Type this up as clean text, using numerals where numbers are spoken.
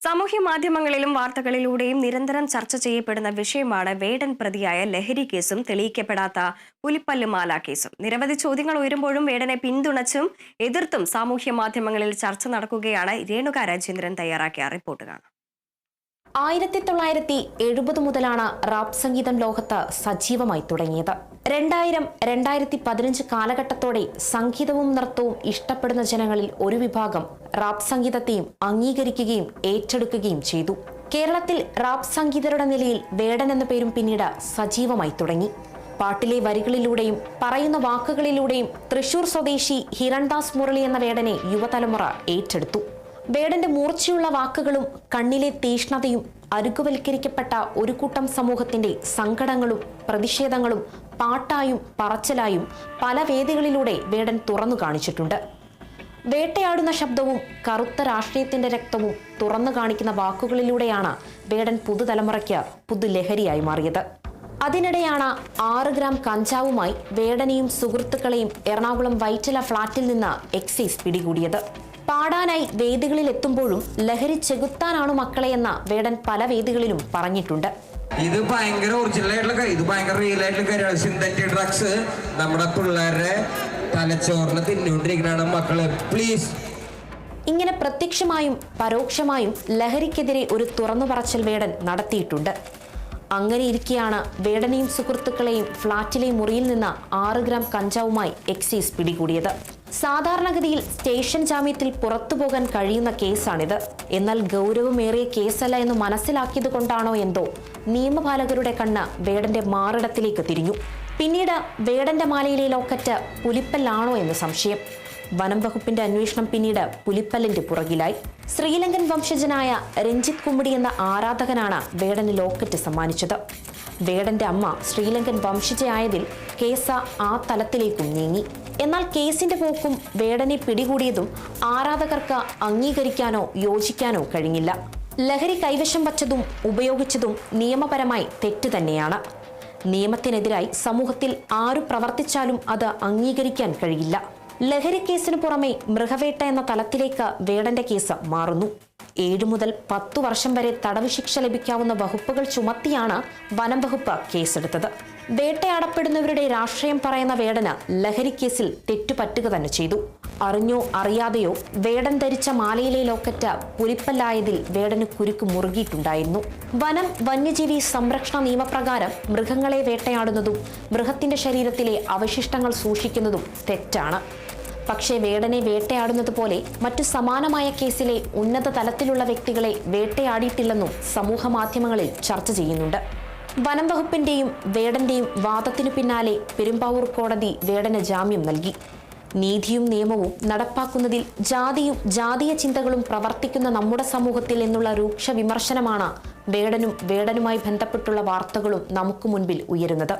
സാമൂഹ്യ മാധ്യമങ്ങളിലും വാർത്തകളിലൂടെയും നിരന്തരം ചർച്ച ചെയ്യപ്പെടുന്ന വിഷയമാണ് വേടൻ പ്രതിയായ ലഹരി കേസും തെളിയിക്കപ്പെടാത്ത പുലിപ്പല്ലുമാല കേസും. നിരവധി ചോദ്യങ്ങൾ ഉയരുമ്പോഴും വേടനെ പിന്തുണച്ചും എതിർത്തും സാമൂഹ്യ മാധ്യമങ്ങളിൽ ചർച്ച നടക്കുകയാണ്. രേണുക രാജേന്ദ്രൻ തയ്യാറാക്കിയ റിപ്പോർട്ട് കാണാം. 1970 മുതലാണ് റാപ്പ് സംഗീതം ലോകത്ത് സജീവമായി തുടങ്ങിയത്. 2000-2015 കാലഘട്ടത്തോടെ സംഗീതവും നൃത്തവും ഇഷ്ടപ്പെടുന്ന ജനങ്ങളിൽ ഒരു വിഭാഗം റാപ്പ് സംഗീതത്തെയും അംഗീകരിക്കുകയും ഏറ്റെടുക്കുകയും ചെയ്തു. കേരളത്തിൽ റാപ്പ് സംഗീതരുടെ നിലയിൽ വേടൻ എന്ന പേരും പിന്നീട് സജീവമായി തുടങ്ങി. പാട്ടിലെ വരികളിലൂടെയും പറയുന്ന വാക്കുകളിലൂടെയും തൃശൂർ സ്വദേശി ഹിരൺദാസ് മുരളി എന്ന വേടനെ യുവതലമുറ ഏറ്റെടുത്തു. വേടന്റെ മൂർച്ചയുള്ള വാക്കുകളും കണ്ണിലെ തീഷ്ണതയും അരുകുവൽക്കരിക്കപ്പെട്ട ഒരു കൂട്ടം സമൂഹത്തിന്റെ സങ്കടങ്ങളും പ്രതിഷേധങ്ങളും പാട്ടായും പറച്ചിലായും പല വേദികളിലൂടെ വേടൻ തുറന്നു കാണിച്ചിട്ടുണ്ട്. വേട്ടയാടുന്ന ശബ്ദവും കറുത്ത രാഷ്ട്രീയത്തിന്റെ രക്തവും തുറന്നു കാണിക്കുന്ന വാക്കുകളിലൂടെയാണ് വേടൻ പുതുതലമുറയ്ക്ക് പുതുലഹരിയായി മാറിയത്. അതിനിടെയാണ് 6 ഗ്രാം കഞ്ചാവുമായി വേടനെയും സുഹൃത്തുക്കളെയും എറണാകുളം വൈറ്റില ഫ്ളാറ്റിൽ നിന്ന് എക്സൈസ് പിടികൂടിയത്. പാടാനായി വേദികളിൽ എത്തുമ്പോഴും ലഹരി ചെകുത്താനാണു മക്കളെ എന്ന വേടൻ പല വേദികളിലും പറഞ്ഞിട്ടുണ്ട്. ഇത് ഭയങ്കര ഒറിജിനൽ ആയിട്ടുള്ള ഇത് ഭയങ്കര റിയൽ ആയിട്ടുള്ള കാര്യമാണ്. സിന്തറ്റിക് ഡ്രഗ്സ് നമ്മുടെ പിള്ളേരുടെ തലച്ചോറിന് തിന്നുകൊണ്ടിരിക്കുന്നതാണ് മക്കള്, പ്ലീസ്. ഇങ്ങനെ പ്രത്യക്ഷമായും പരോക്ഷമായും ലഹരിക്കെതിരെ ഒരു തുറന്നു പറച്ചിൽ വേടൻ നടത്തിയിട്ടുണ്ട്. അങ്ങനെ ഇരിക്കെയാണ് വേടനെയും സുഹൃത്തുക്കളെയും ഫ്ളാറ്റിലെ മുറിയിൽ നിന്ന് 6 ഗ്രാം കഞ്ചാവുമായി എക്സൈസ് പിടികൂടിയത്. സാധാരണഗതിയിൽ സ്റ്റേഷൻ ജാമ്യത്തിൽ പുറത്തുപോകാൻ കഴിയുന്ന കേസാണിത്. എന്നാൽ ഗൗരവമേറിയ കേസല്ല എന്ന് മനസ്സിലാക്കിയത് കൊണ്ടാണോ എന്തോ നിയമപാലകരുടെ കണ്ണ് വേടന്റെ മാറിടത്തിലേക്ക് തിരിഞ്ഞു. പിന്നീട് വേടന്റെ മാലയിലെ ലോക്കറ്റ് പുലിപ്പല്ലാണോ എന്ന് സംശയം. വനം വകുപ്പിന്റെ അന്വേഷണം പിന്നീട് പുലിപ്പല്ലിന്റെ പുറകിലായി. ശ്രീലങ്കൻ വംശജനായ രഞ്ജിത്ത് കുമ്മിടി എന്ന ആരാധകനാണ് വേടന് ലോക്കറ്റ് സമ്മാനിച്ചത്. വേടന്റെ അമ്മ ശ്രീലങ്കൻ വംശജയായതിൽ കേസ് ആ തലത്തിലേക്കും നീങ്ങി. എന്നാൽ കേസിന്റെ പോക്കും വേടനെ പിടികൂടിയതും ആരാധകർക്ക് അംഗീകരിക്കാനോ യോജിക്കാനോ കഴിഞ്ഞില്ല. ലഹരി കൈവശം വച്ചതും ഉപയോഗിച്ചതും നിയമപരമായി തെറ്റ് തന്നെയാണ്. നിയമത്തിനെതിരായി സമൂഹത്തിൽ ആരു പ്രവർത്തിച്ചാലും അത് അംഗീകരിക്കാൻ കഴിയില്ല. ലഹരി കേസിനു പുറമെ മൃഗവേട്ട എന്ന തലത്തിലേക്ക് വേടന്റെ കേസ് മാറുന്നു. 7 മുതൽ 10 വർഷം വരെ തടവ് ശിക്ഷ ലഭിക്കാവുന്ന വകുപ്പുകൾ ചുമത്തിയാണ് വനം വകുപ്പ് കേസെടുത്തത്. വേട്ടയാടപ്പെടുന്നവരുടെ രാഷ്ട്രീയം പറയുന്ന വേടന് ലഹരി കേസിൽ തെറ്റുപറ്റുക തന്നെ ചെയ്തു. അറിഞ്ഞോ അറിയാതെയോ വേടൻ ധരിച്ച മാലയിലെ ലോക്കറ്റ് പുലിപ്പല്ലായതിൽ വേടന് കുരുക്ക് മുറുകിയിട്ടുണ്ടായിരുന്നു. വനം വന്യജീവി സംരക്ഷണ നിയമപ്രകാരം മൃഗങ്ങളെ വേട്ടയാടുന്നതും മൃഗത്തിന്റെ ശരീരത്തിലെ അവശിഷ്ടങ്ങൾ സൂക്ഷിക്കുന്നതും തെറ്റാണ്. പക്ഷേ വേടനെ വേട്ടയാടുന്നത് പോലെ മറ്റു സമാനമായ കേസിലെ ഉന്നത തലത്തിലുള്ള വ്യക്തികളെ വേട്ടയാടിയിട്ടില്ലെന്നും സമൂഹ മാധ്യമങ്ങളിൽ ചർച്ച ചെയ്യുന്നുണ്ട്. വനം വകുപ്പിന്റെയും വേടന്റെയും വാദത്തിനു പിന്നാലെ പെരുമ്പാവൂർ കോടതി വേടന് ജാമ്യം നൽകി. നീതിയും നിയമവും നടപ്പാക്കുന്നതിൽ ജാതിയും ജാതീയ ചിന്തകളും പ്രവർത്തിക്കുന്ന നമ്മുടെ സമൂഹത്തിൽ എന്നുള്ള രൂക്ഷ വിമർശനമാണ് വേടനുമായി ബന്ധപ്പെട്ടുള്ള വാർത്തകളും നമുക്ക് മുൻപിൽ ഉയരുന്നത്.